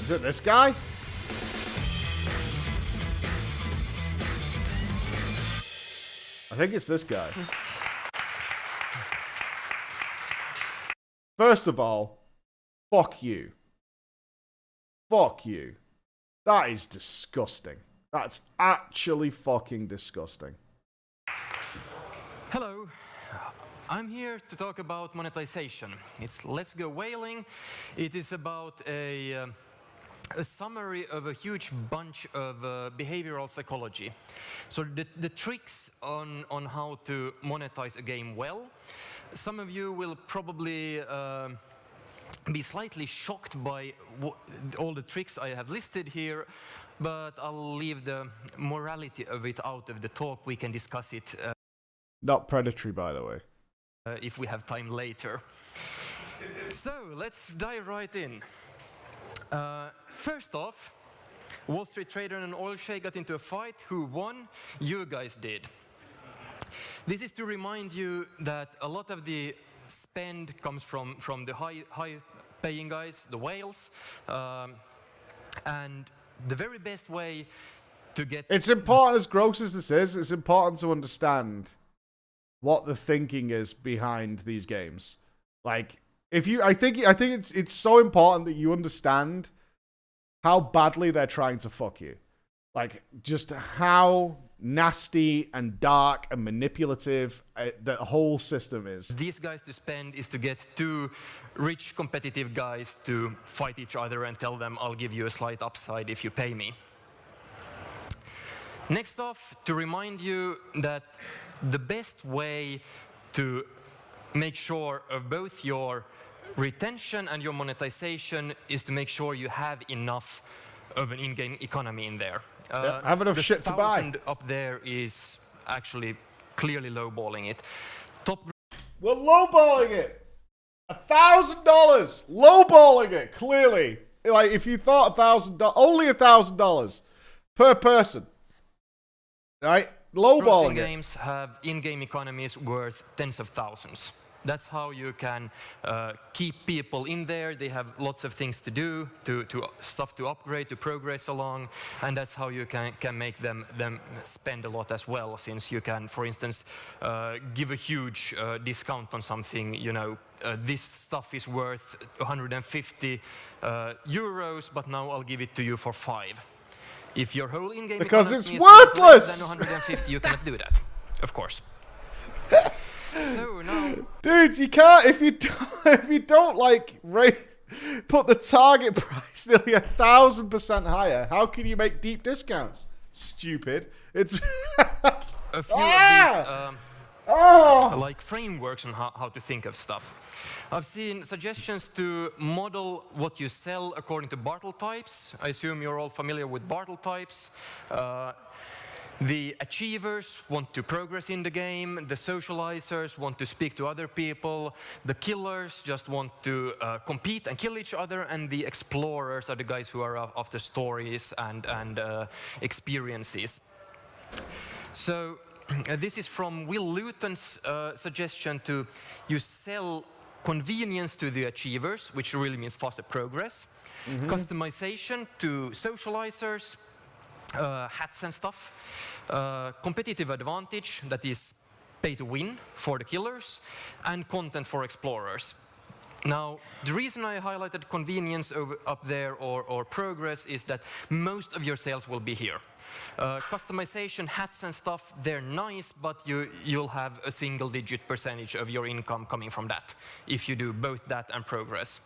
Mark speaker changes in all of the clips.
Speaker 1: Is it this guy? I think it's this guy. First of all, fuck you. Fuck you. That is disgusting. That's actually fucking disgusting.
Speaker 2: Hello. I'm here to talk about monetization. It's Let's Go Whaling. It is about a summary of a huge bunch of behavioral psychology. So the tricks on how to monetize a game well. Some of you will probably be slightly shocked by all the tricks I have listed here, but I'll leave the morality of it out of the talk. We can discuss it.
Speaker 1: Not predatory, by the way.
Speaker 2: If we have time later. So let's dive right in. First off, Wall Street trader and an oil sheikh got into a fight. Who won? You guys did. This is to remind you that a lot of the spend comes from the high-paying guys, the whales, and the very best way to get...
Speaker 1: It's important, as gross as this is, it's important to understand what the thinking is behind these games. Like, I think it's so important that you understand how badly they're trying to fuck you. Like, just how nasty and dark and manipulative the whole system is.
Speaker 2: These guys to spend is to get two rich competitive guys to fight each other and tell them, I'll give you a slight upside if you pay me. Next off, to remind you that the best way to make sure of both your retention and your monetization is to make sure you have enough of an in-game economy in there.
Speaker 1: Have enough shit to buy.
Speaker 2: The 1,000 up there is actually clearly lowballing it.
Speaker 1: We're lowballing it. $1,000, lowballing it. Clearly, like if you thought $1,000, only $1,000 per person, right? Lowballing it.
Speaker 2: Games have in-game economies worth tens of thousands. That's how you can keep people in there. They have lots of things to do, stuff to upgrade, to progress along, and that's how you can make them spend a lot as well. Since you can, for instance, give a huge discount on something. You know, this stuff is worth 150 euros, but now I'll give it to you for 5. If your whole in-game
Speaker 1: because
Speaker 2: economy
Speaker 1: it's
Speaker 2: is
Speaker 1: worthless
Speaker 2: less than 150, you cannot do that, of course. So now,
Speaker 1: dudes, you can't if you don't like put the target price nearly 1,000% higher. How can you make deep discounts? Stupid. It's
Speaker 2: a few of these like frameworks on how to think of stuff. I've seen suggestions to model what you sell according to Bartle types. I assume you're all familiar with Bartle types. The achievers want to progress in the game, the socializers want to speak to other people, the killers just want to compete and kill each other, and the explorers are the guys who are after stories and experiences. So this is from Will Luton's suggestion to you sell convenience to the achievers, which really means faster progress, customization to socializers, hats and stuff, competitive advantage, that is pay to win for the killers, and content for explorers. Now, the reason I highlighted convenience up there or progress is that most of your sales will be here. Customization, hats and stuff, they're nice, but you'll have a single-digit percentage of your income coming from that if you do both that and progress.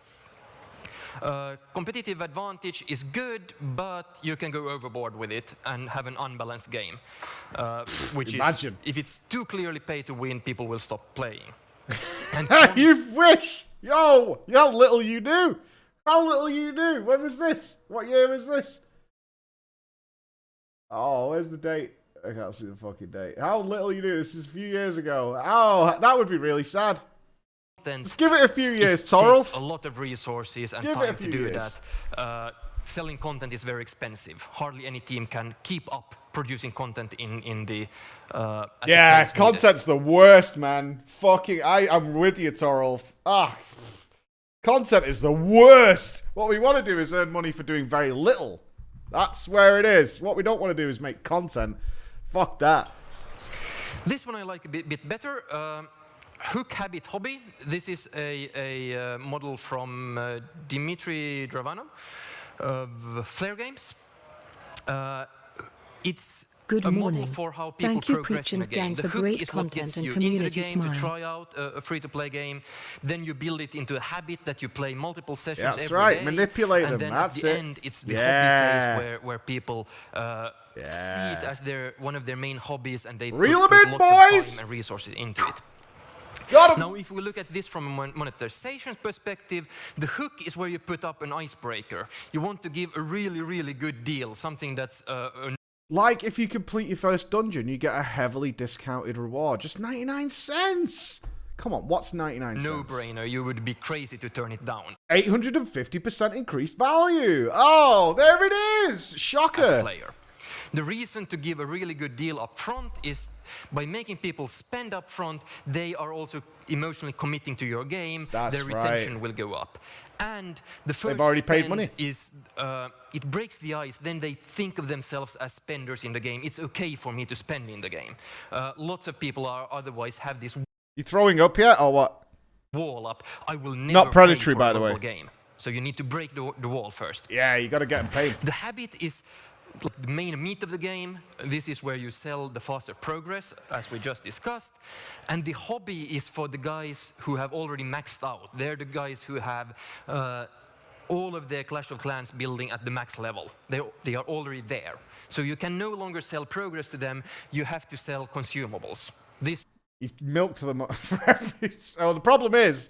Speaker 2: Competitive advantage is good, but you can go overboard with it and have an unbalanced game. Which
Speaker 1: Imagine.
Speaker 2: If it's too clearly pay to win, people will stop playing. And
Speaker 1: you wish! Yo, how little you knew! How little you knew! When was this? What year was this? Oh, where's the date? I can't see the fucking date. How little you knew! This is a few years ago. Oh, that would be really sad. Just give it a few years, Torralf.
Speaker 2: It takes a lot of resources and time to do that. Selling content is very expensive. Hardly any team can keep up producing content in the...
Speaker 1: yeah, content's the worst, man. Fucking, I'm with you, Torralf. Ah, Content is the worst. What we want to do is earn money for doing very little. That's where it is. What we don't want to do is make content. Fuck that.
Speaker 2: This one I like a bit better. Hook Habit Hobby. This is a model from Dmitry Dravanov of Flare Games. It's
Speaker 3: Good
Speaker 2: a
Speaker 3: morning.
Speaker 2: model for how people
Speaker 3: Thank you,
Speaker 2: progress in a
Speaker 3: Preaching
Speaker 2: game.
Speaker 3: Gang,
Speaker 2: The
Speaker 3: for
Speaker 2: hook
Speaker 3: great
Speaker 2: is what
Speaker 3: content
Speaker 2: gets
Speaker 3: and
Speaker 2: you into the
Speaker 3: community
Speaker 2: game
Speaker 3: smile.
Speaker 2: to try out a free-to-play game. Then you build it into a habit that you play multiple sessions
Speaker 1: That's
Speaker 2: every
Speaker 1: right.
Speaker 2: day.
Speaker 1: Manipulate
Speaker 2: and
Speaker 1: them.
Speaker 2: then
Speaker 1: That's
Speaker 2: at the
Speaker 1: it.
Speaker 2: end, it's the
Speaker 1: Yeah.
Speaker 2: hobby phase where people see it as one of their main hobbies, and they
Speaker 1: Reel
Speaker 2: put
Speaker 1: 'em in,
Speaker 2: lots of
Speaker 1: boys!
Speaker 2: time and resources into it.
Speaker 1: Got him.
Speaker 2: Now, if we look at this from a monetization perspective, the hook is where you put up an icebreaker. You want to give a really, really good deal, something that's
Speaker 1: Like if you complete your first dungeon, you get a heavily discounted reward. Just 99 cents. Come on, what's 99 cents?
Speaker 2: no-brainer. You would be crazy to turn it down
Speaker 1: 850% increased value. Oh, there it is. Shocker.
Speaker 2: as a player. The reason to give a really good deal up front is by making people spend up front, they are also emotionally committing to your game.
Speaker 1: That's
Speaker 2: their retention will go up. And the first
Speaker 1: They've already paid
Speaker 2: spend
Speaker 1: money.
Speaker 2: is, it breaks the ice, then they think of themselves as spenders in the game. It's okay for me to spend in the game. Lots of people are otherwise have this
Speaker 1: You throwing up yet or what?
Speaker 2: wall up. I will never
Speaker 1: Not predatory,
Speaker 2: pay for
Speaker 1: by
Speaker 2: a
Speaker 1: the way.
Speaker 2: local game. So you need to break the wall first.
Speaker 1: Yeah, you got to get them paid.
Speaker 2: The habit is the main meat of the game. This is where you sell the faster progress, as we just discussed. And the hobby is for the guys who have already maxed out. They're the guys who have all of their Clash of Clans building at the max level. They are already there. So you can no longer sell progress to them. You have to sell consumables. This
Speaker 1: You've milked them for every... So the problem is,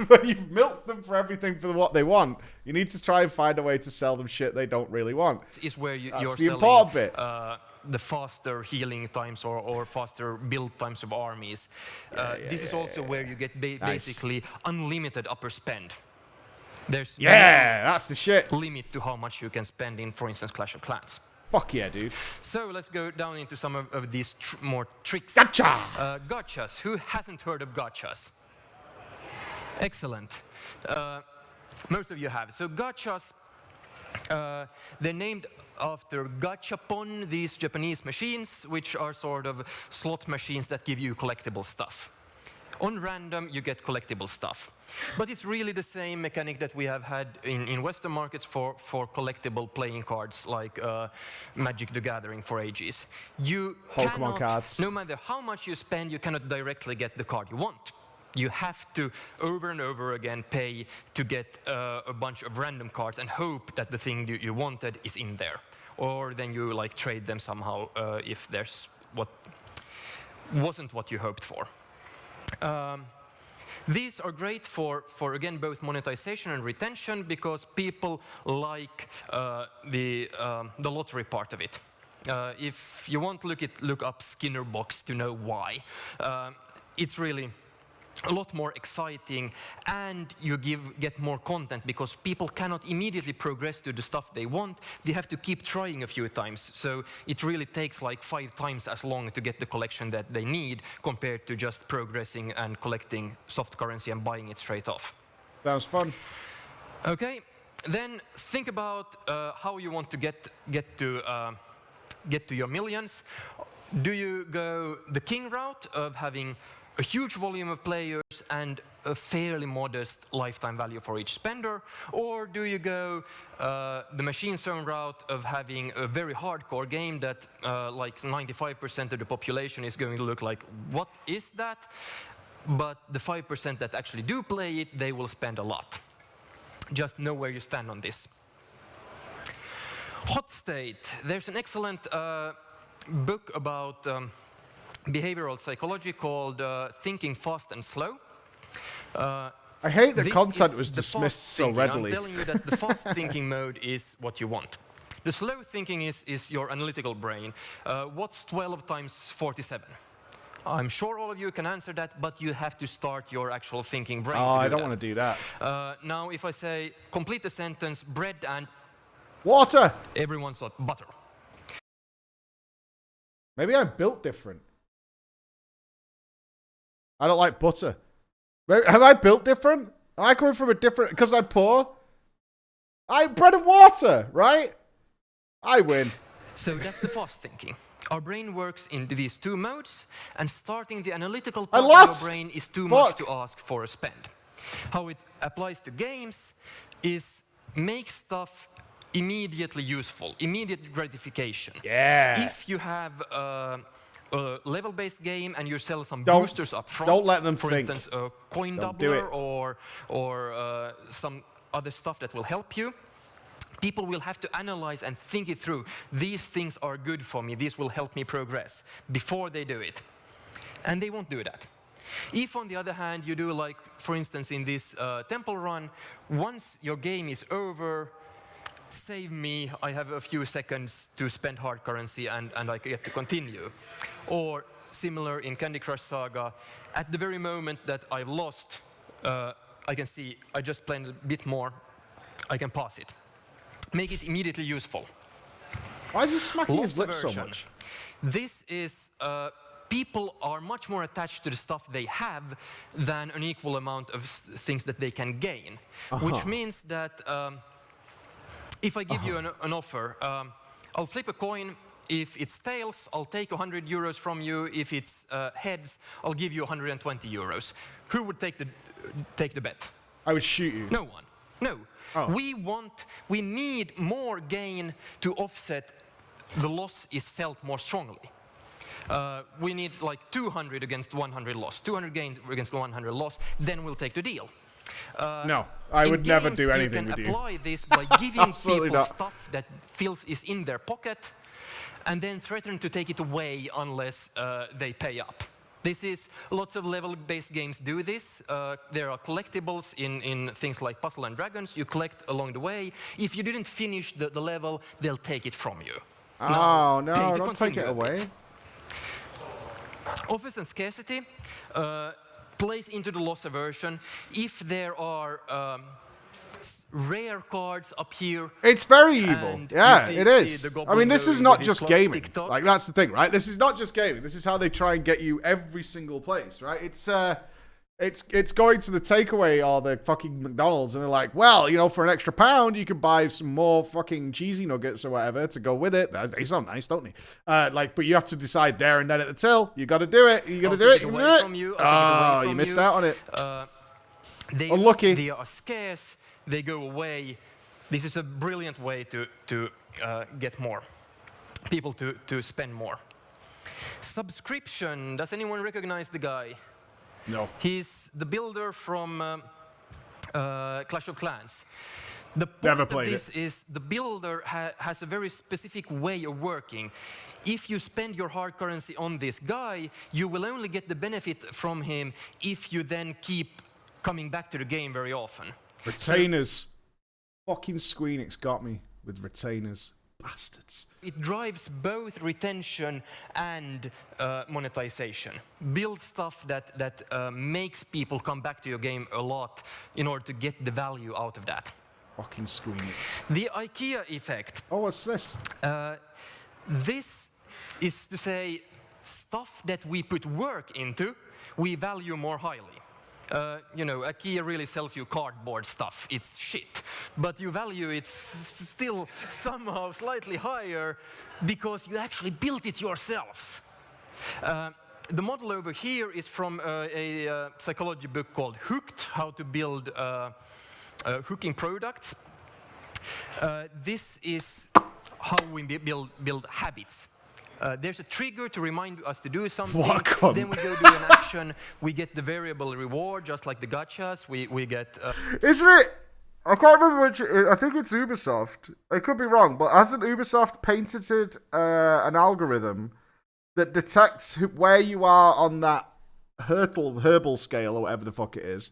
Speaker 1: when you've milked them for everything for what they want, you need to try and find a way to sell them shit they don't really want.
Speaker 2: is where
Speaker 1: That's
Speaker 2: you're
Speaker 1: the
Speaker 2: selling
Speaker 1: important bit.
Speaker 2: the faster healing times or faster build times of armies. This is also where you get basically unlimited upper spend. There's
Speaker 1: That's the shit.
Speaker 2: no limit to how much you can spend in, for instance, Clash of Clans.
Speaker 1: Fuck yeah, dude.
Speaker 2: So let's go down into some of these more tricks.
Speaker 1: Gotcha!
Speaker 2: Gotchas. Who hasn't heard of gotchas? Excellent. Most of you have. So gotchas, they're named after gachapon, these Japanese machines, which are sort of slot machines that give you collectible stuff. On random, you get collectible stuff. But it's really the same mechanic that we have had in Western markets for collectible playing cards like Magic the Gathering for ages. You
Speaker 1: Pokemon cards.
Speaker 2: No matter how much you spend, you cannot directly get the card you want. You have to, over and over again, pay to get a bunch of random cards and hope that the thing you wanted is in there. Or then you like trade them somehow if there's what wasn't what you hoped for. These are great for again, both monetization and retention because people like the lottery part of it. If you want, look up Skinner box to know why. It's really a lot more exciting, and you get more content because people cannot immediately progress to the stuff they want. They have to keep trying a few times. So it really takes like 5 times as long to get the collection that they need compared to just progressing and collecting soft currency and buying it straight off.
Speaker 1: Sounds fun.
Speaker 2: Okay, then think about how you want to get to your millions. Do you go the king route of having a huge volume of players and a fairly modest lifetime value for each spender? Or do you go the machine zone route of having a very hardcore game that like 95% of the population is going to look like, what is that? But the 5% that actually do play it, they will spend a lot. Just know where you stand on this. Hot state. There's an excellent book about behavioral psychology called Thinking Fast and Slow.
Speaker 1: I hate that
Speaker 2: This
Speaker 1: content
Speaker 2: is
Speaker 1: was
Speaker 2: the
Speaker 1: dismissed
Speaker 2: fast
Speaker 1: so
Speaker 2: thinking.
Speaker 1: readily.
Speaker 2: I'm telling you that the fast thinking mode is what you want. The slow thinking is your analytical brain. What's 12 times 47? I'm sure all of you can answer that, but you have to start your actual thinking brain.
Speaker 1: Oh, I don't want to do that.
Speaker 2: Now, if I say, complete the sentence, bread and
Speaker 1: Water!
Speaker 2: everyone's thought butter.
Speaker 1: Maybe I'm built different. I don't like butter. Have I built different? I coming from a different... Because I'm poor. I'm bread and water, right? I win.
Speaker 2: So that's the fast thinking. Our brain works in these two modes, and starting the analytical part of your brain is too much to ask for a spend. How it applies to games is make stuff immediately useful, immediate gratification.
Speaker 1: Yeah.
Speaker 2: If you have a level-based game and you sell some boosters up front,
Speaker 1: don't let them
Speaker 2: for
Speaker 1: think.
Speaker 2: instance, a coin doubler or some other stuff that will help you, people will have to analyze and think it through. These things are good for me, these will help me progress before they do it. And they won't do that. If, on the other hand, you do like, for instance, in this temple run, once your game is over, save me, I have a few seconds to spend hard currency and I get to continue. Or similar in Candy Crush Saga, at the very moment that I've lost, I can see I just played a bit more, I can pass it. Make it immediately useful.
Speaker 1: Why is he smacking his lips so
Speaker 2: Aversion.
Speaker 1: much?
Speaker 2: This is, people are much more attached to the stuff they have than an equal amount of things that they can gain. Which means that if I give you an offer, I'll flip a coin. If it's tails, I'll take 100 euros from you. If it's heads, I'll give you 120 euros. Who would take the bet?
Speaker 1: I would shoot you.
Speaker 2: No one. No. We need more gain to offset the loss is felt more strongly. We need like 200 against 100 loss, 200 gain against 100 loss, then we'll take the deal.
Speaker 1: No, I would never do anything with you.
Speaker 2: You can apply this by giving people stuff that feels is in their pocket and then threaten to take it away unless they pay up. This is, lots of level-based games do this. There are collectibles in things like Puzzle and Dragons. You collect along the way. If you didn't finish the level, they'll take it from you.
Speaker 1: Oh, no, don't take it away.
Speaker 2: Offers and scarcity plays into the loss aversion. If there are rare cards up here.
Speaker 1: It's very evil. Yeah, it is. I mean, this is not just gaming. Like, that's the thing, right? This is not just gaming. This is how they try and get you every single place, right? It's going to the takeaway or the fucking McDonald's, and they're like, well, you know, for an extra £1, you can buy some more fucking cheesy nuggets or whatever to go with it. They sound nice, don't they? But you have to decide there and then at the till. You got to do it. You got to do it. You missed out on it. Unlucky.
Speaker 2: They are scarce. They go away. This is a brilliant way to get more people to spend more. Subscription. Does anyone recognize the guy?
Speaker 1: No.
Speaker 2: He's the builder from Clash of Clans. The point of this is the builder has a very specific way of working. If you spend your hard currency on this guy, you will only get the benefit from him if you then keep coming back to the game very often.
Speaker 1: Retainers. Fucking Squeenix got me with retainers. Bastards.
Speaker 2: It drives both retention and monetization. Build stuff that makes people come back to your game a lot in order to get the value out of that.
Speaker 1: Fucking Squeenix.
Speaker 2: The IKEA effect.
Speaker 1: Oh, what's this?
Speaker 2: This is to say stuff that we put work into, we value more highly. You know, IKEA really sells you cardboard stuff. It's shit. But you value it still somehow slightly higher because you actually built it yourselves. The model over here is from a psychology book called Hooked, How to Build Hooking Products. This is how we build habits. There's a trigger to remind us to do something. Then we go do an action. We get the variable reward, just like the gachas. We get.
Speaker 1: Isn't it? I can't remember which. I think it's Ubisoft. I could be wrong, but hasn't Ubisoft patented an algorithm that detects where you are on that herbal scale or whatever the fuck it is,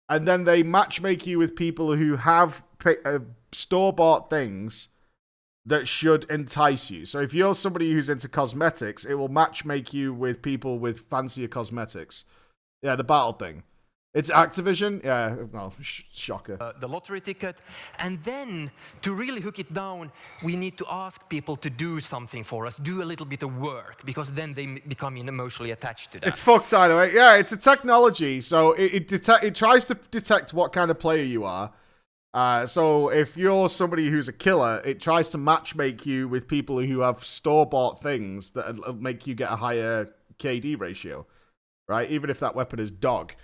Speaker 1: and then they matchmake you with people who have store-bought things that should entice you. So if you're somebody who's into cosmetics, it will matchmake you with people with fancier cosmetics. Yeah, the battle thing. It's Activision? Yeah, well, shocker.
Speaker 2: The lottery ticket. And then, to really hook it down, we need to ask people to do something for us, do a little bit of work, because then they become emotionally attached to that.
Speaker 1: It's fucked either way. Yeah, it's a technology, so it tries to detect what kind of player you are. So if you're somebody who's a killer, it tries to matchmake you with people who have store-bought things that make you get a higher KD ratio, right? Even if that weapon is dog.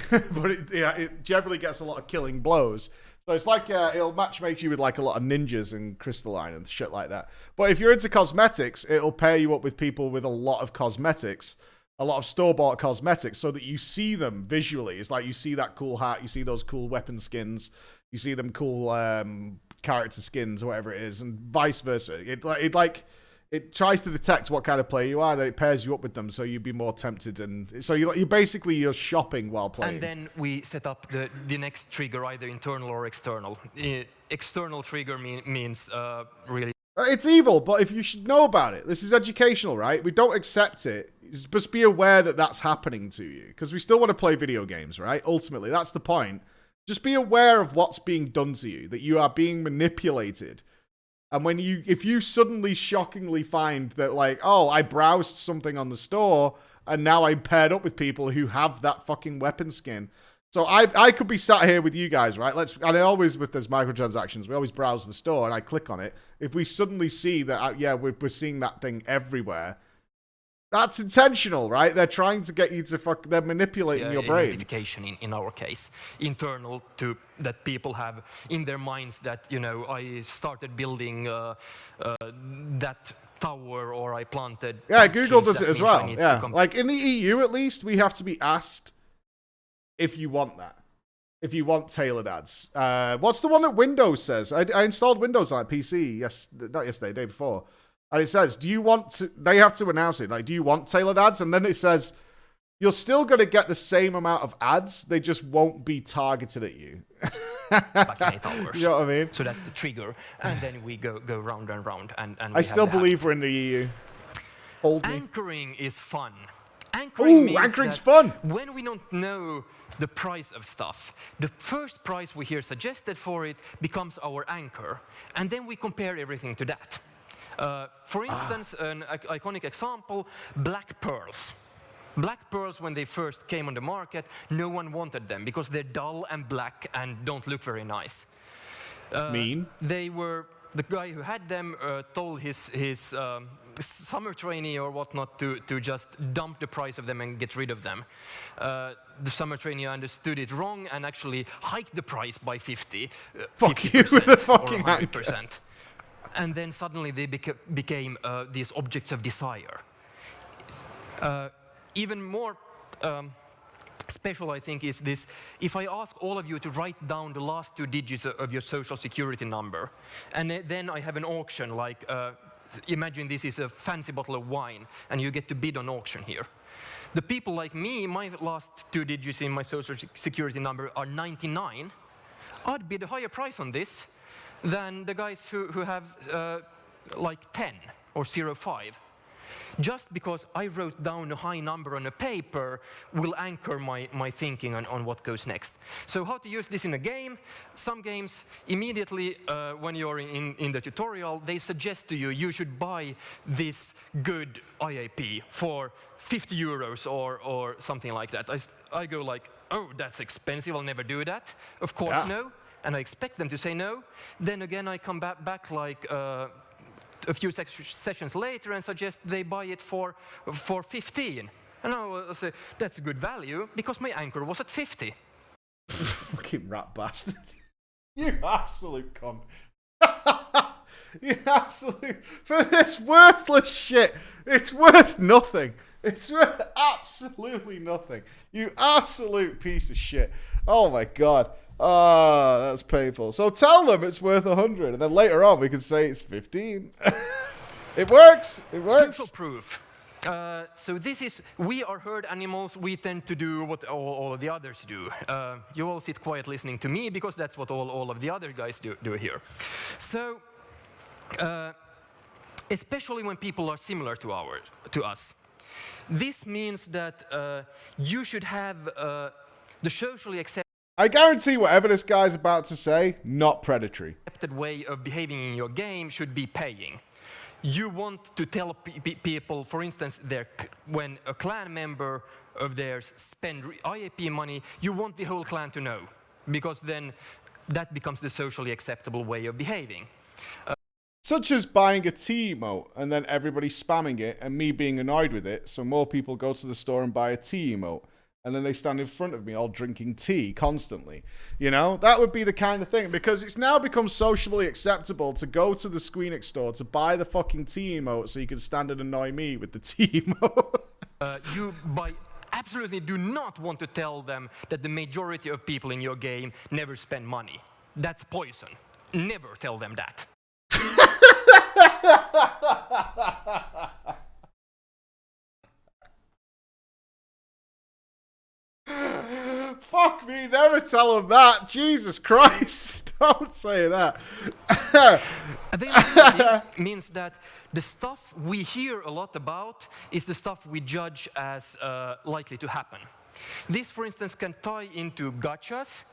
Speaker 1: But it generally gets a lot of killing blows. So it's like it'll matchmake you with like a lot of ninjas and crystalline and shit like that. But if you're into cosmetics, it'll pair you up with people with a lot of cosmetics, a lot of store-bought cosmetics, so that you see them visually. It's like you see that cool hat, you see those cool weapon skins, you see them cool character skins or whatever it is, and vice versa. It tries to detect what kind of player you are, and then it pairs you up with them, so you'd be more tempted. And so you're shopping while playing.
Speaker 2: And then we set up the next trigger, either internal or external. External trigger means really...
Speaker 1: It's evil, but if you should know about it. This is educational, right? We don't accept it. Just be aware that that's happening to you, because we still want to play video games, right? Ultimately, that's the point. Just be aware of what's being done to you, that you are being manipulated. And if you suddenly shockingly find that, like, oh, I browsed something on the store and now I'm paired up with people who have that fucking weapon skin. So I could be sat here with you guys, right? And I always, with those microtransactions, we always browse the store and I click on it. If we suddenly see that, we're seeing that thing everywhere, that's intentional, right? They're trying to get you to they're manipulating your brain.
Speaker 2: Identification in our case, internal to that people have in their minds that, I started building that tower, or I planted.
Speaker 1: Yeah, Google does it as well. Yeah, like in the EU at least, we have to be asked if you want that. If you want tailored ads. What's the one that Windows says? I installed Windows on a PC, not yesterday, the day before. And it says, they have to announce it, like, do you want tailored ads? And then it says, you're still going to get the same amount of ads, they just won't be targeted at you.
Speaker 2: Like in 8 hours.
Speaker 1: You know what I mean?
Speaker 2: So that's the trigger. And then we go round and round. And
Speaker 1: I still believe we're in the EU.
Speaker 2: Anchoring is fun. Anchoring's
Speaker 1: fun.
Speaker 2: When we don't know the price of stuff, the first price we hear suggested for it becomes our anchor. And then we compare everything to that. For instance, an iconic example, black pearls. Black pearls, when they first came on the market, no one wanted them because they're dull and black and don't look very nice.
Speaker 1: Mean?
Speaker 2: The guy who had them told his summer trainee or whatnot to just dump the price of them and get rid of them. The summer trainee understood it wrong and actually hiked the price by 50%.
Speaker 1: Fuck you with the fucking
Speaker 2: 100%. And then suddenly they became these objects of desire. Even more special, I think, is this. If I ask all of you to write down the last 2 digits of your social security number, and then I have an auction, like, imagine this is a fancy bottle of wine, and you get to bid on auction here. The people like me, my last 2 digits in my social security number are 99. I'd bid a higher price on this than the guys who have like 10 or 05. Just because I wrote down a high number on a paper will anchor my thinking on what goes next. So how to use this in a game? Some games, immediately when you're in the tutorial, they suggest to you, you should buy this good IAP for 50 euros or something like that. I go like, oh, that's expensive, I'll never do that. Of course, no. And I expect them to say no. Then again, I come back like a few sessions later and suggest they buy it for 15. And I'll say, that's a good value, because my anchor was at 50.
Speaker 1: Fucking rat bastard. You absolute cunt. You absolute... For this worthless shit, it's worth nothing. It's worth absolutely nothing. You absolute piece of shit. Oh my god. Oh, that's painful. So tell them it's worth 100, and then later on we can say it's 15. It works. It works.
Speaker 2: Social proof. So this is, we are herd animals. We tend to do what all of the others do. You all sit quiet listening to me because that's what all of the other guys do here. So, especially when people are similar to us. This means that you should have The socially accepted
Speaker 1: I guarantee whatever this guy's about to say, not predatory.
Speaker 2: way of behaving in your game should be paying. You want to tell people, for instance, when a clan member of theirs spend IAP money, you want the whole clan to know, because then that becomes the socially acceptable way of behaving.
Speaker 1: Such as buying a tea emote and then everybody spamming it and me being annoyed with it, so more people go to the store and buy a tea emote. And then they stand in front of me all drinking tea constantly. You know, that would be the kind of thing. Because it's now become socially acceptable to go to the Squeenix store to buy the fucking tea emote so you can stand and annoy me with the tea emote.
Speaker 2: You absolutely do not want to tell them that the majority of people in your game never spend money. That's poison. Never tell them that.
Speaker 1: Fuck me, never tell them that. Jesus Christ. Don't say that.
Speaker 2: Availability means that the stuff we hear a lot about is the stuff we judge as likely to happen. This, for instance, can tie into gachas.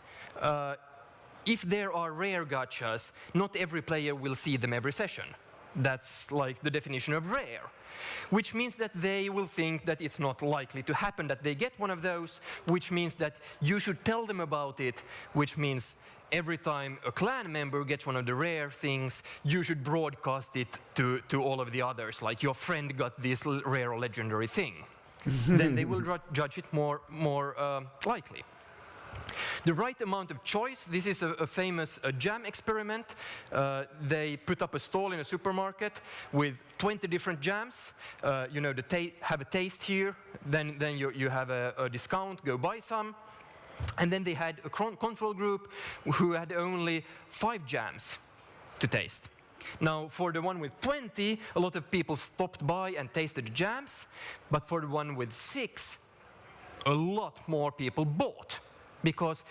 Speaker 2: If there are rare gachas, not every player will see them every session. That's like the definition of rare. Which means that they will think that it's not likely to happen that they get one of those, which means that you should tell them about it, which means every time a clan member gets one of the rare things, you should broadcast it to all of the others, like your friend got this rare or legendary thing. Then they will judge it more likely. The right amount of choice, this is a famous jam experiment. They put up a stall in a supermarket with 20 different jams. You know, have a taste here, then you have a discount, go buy some. And then they had a control group who had only 5 jams to taste. Now, for the one with 20, a lot of people stopped by and tasted the jams. But for the one with 6, a lot more people bought. Because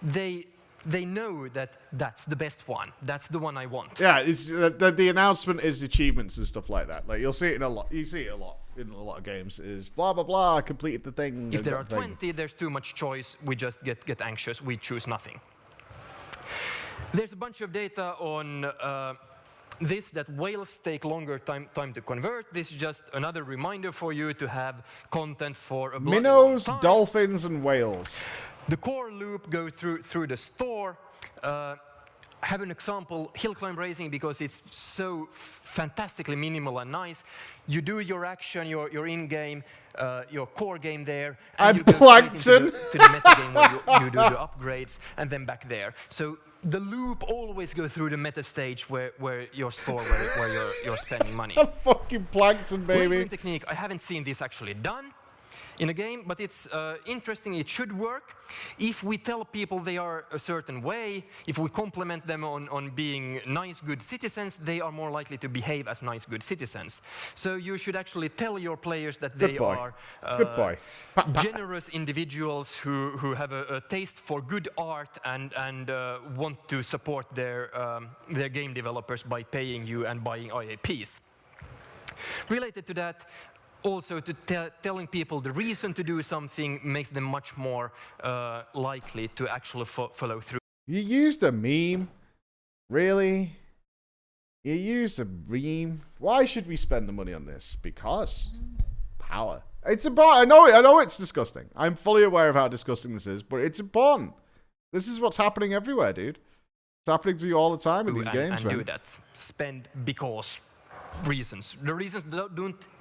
Speaker 2: they know that that's the best one. That's the one I want.
Speaker 1: Yeah, it's the announcement is achievements and stuff like that. Like you'll see it in a lot. You see it a lot in a lot of games. Is blah blah blah. I completed the thing.
Speaker 2: If there are 20, there's too much choice. We just get anxious. We choose nothing. There's a bunch of data on this, that whales take longer time to convert. This is just another reminder for you to have content for a
Speaker 1: minnows, dolphins, and whales.
Speaker 2: The core loop goes through the store. Have an example, hill climb racing, because it's so fantastically minimal and nice. You do your action, your in-game, your core game there, and you go straight into the meta game where you do the upgrades, and then back there. So the loop always goes through the meta stage where your store, where you're spending money.
Speaker 1: Fucking plankton, baby.
Speaker 2: Labeling technique, I haven't seen this actually done in a game, but it's interesting. It should work. If we tell people they are a certain way, if we compliment them on being nice, good citizens, they are more likely to behave as nice, good citizens. So you should actually tell your players that they are generous individuals who have a taste for good art and want to support their game developers by paying you and buying IAPs. Related to that, also, telling people the reason to do something makes them much more likely to actually follow through.
Speaker 1: You used a meme? Really? You used a meme? Why should we spend the money on this? Because power. It's important. I know it's disgusting. I'm fully aware of how disgusting this is, but it's important. This is what's happening everywhere, dude. It's happening to you all the time in these games, man.
Speaker 2: And do that. Spend because reasons. The reasons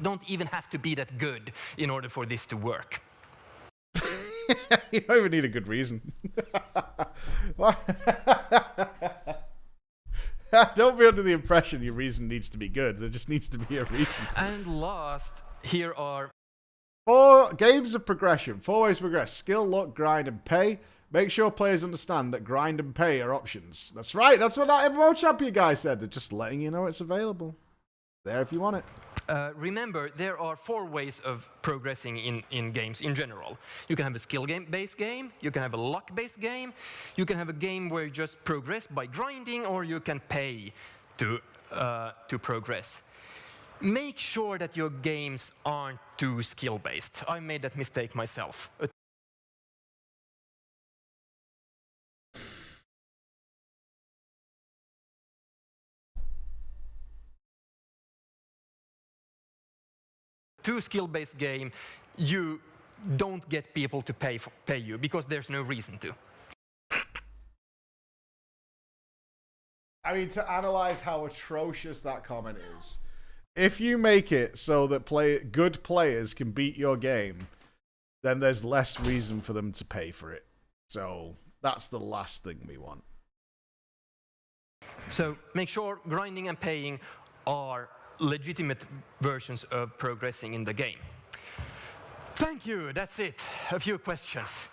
Speaker 2: don't even have to be that good in order for this to work.
Speaker 1: You don't even need a good reason. Don't be under the impression your reason needs to be good. There just needs to be a reason.
Speaker 2: And last, here are
Speaker 1: 4 games of progression. 4 ways to progress. Skill, luck, grind, and pay. Make sure players understand that grind and pay are options. That's right. That's what that MMO champion guy said. They're just letting you know it's available. There if you want it.
Speaker 2: Remember, there are 4 ways of progressing in games in general. You can have a skill-based game, you can have a luck-based game, you can have a game where you just progress by grinding, or you can pay to progress. Make sure that your games aren't too skill-based. I made that mistake myself. too skill-based game, you don't get people to pay you because there's no reason to.
Speaker 1: I mean, to analyze how atrocious that comment is, if you make it so that good players can beat your game, then there's less reason for them to pay for it. So that's the last thing we want.
Speaker 2: So make sure grinding and paying are legitimate versions of progressing in the game. Thank you, that's it. A few questions.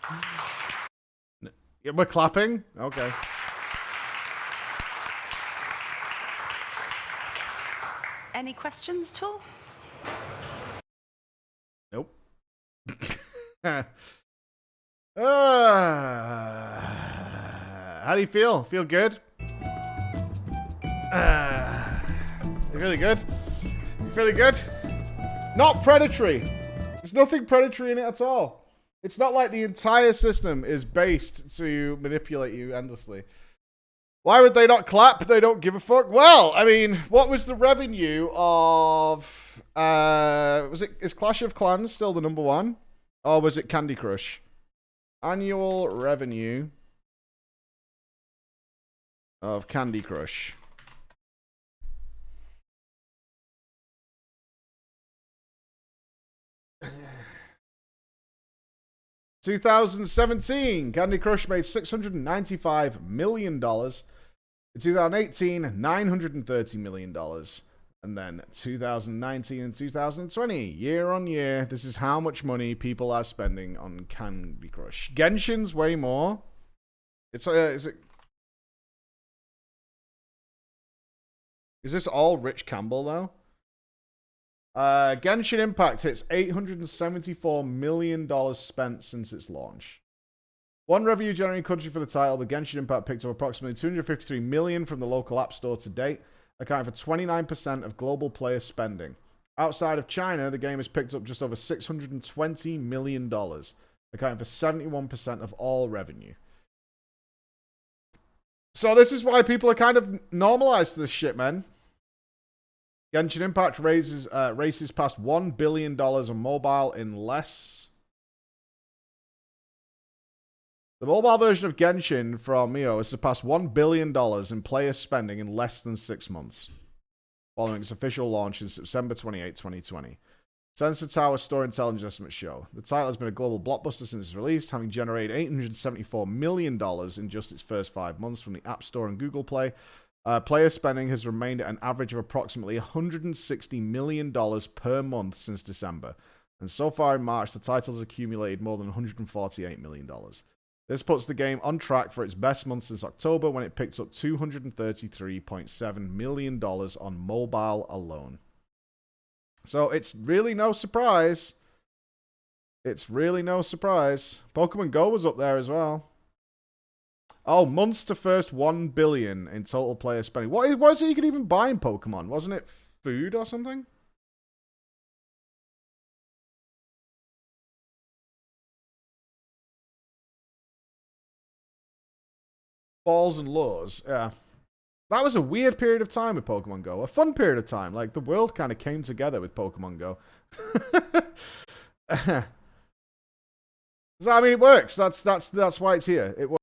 Speaker 1: Yeah, we're clapping? Okay.
Speaker 3: Any questions at all?
Speaker 1: Nope. How do you feel? Feel good? You really good? You feeling good? Not predatory. There's nothing predatory in it at all. It's not like the entire system is based to manipulate you endlessly. Why would they not clap? They don't give a fuck. Well, I mean, what was the revenue of... is Clash of Clans still the number one? Or was it Candy Crush? Annual revenue of Candy Crush. $2017, Candy Crush made $695 million. In 2018, $930 million. And then 2019 and 2020, year on year, this is how much money people are spending on Candy Crush. Genshin's way more. Is this all Rich Campbell, though? Genshin Impact hits $874 million spent since its launch. One revenue-generating country for the title, the Genshin Impact picked up approximately $253 million from the local app store to date, accounting for 29% of global player spending. Outside of China, the game has picked up just over $620 million, accounting for 71% of all revenue. So this is why people are kind of normalized to this shit, man. Genshin Impact races past $1 billion on mobile in less... The mobile version of Genshin from Mio has surpassed $1 billion in player spending in less than 6 months, following its official launch in September 28, 2020. Sensor Tower store intelligence estimates show the title has been a global blockbuster since its release, having generated $874 million in just its first 5 months from the App Store and Google Play. Player spending has remained at an average of approximately $160 million per month since December, and so far in March, the title has accumulated more than $148 million. This puts the game on track for its best month since October, when it picked up $233.7 million on mobile alone. So it's really no surprise. It's really no surprise. Pokemon Go was up there as well. Oh, months to first 1 billion in total player spending. What was it you could even buy in Pokemon? Wasn't it food or something? Balls and lures, yeah. That was a weird period of time with Pokemon Go. A fun period of time. Like, the world kind of came together with Pokemon Go. So, I mean, it works. That's why it's here. It works.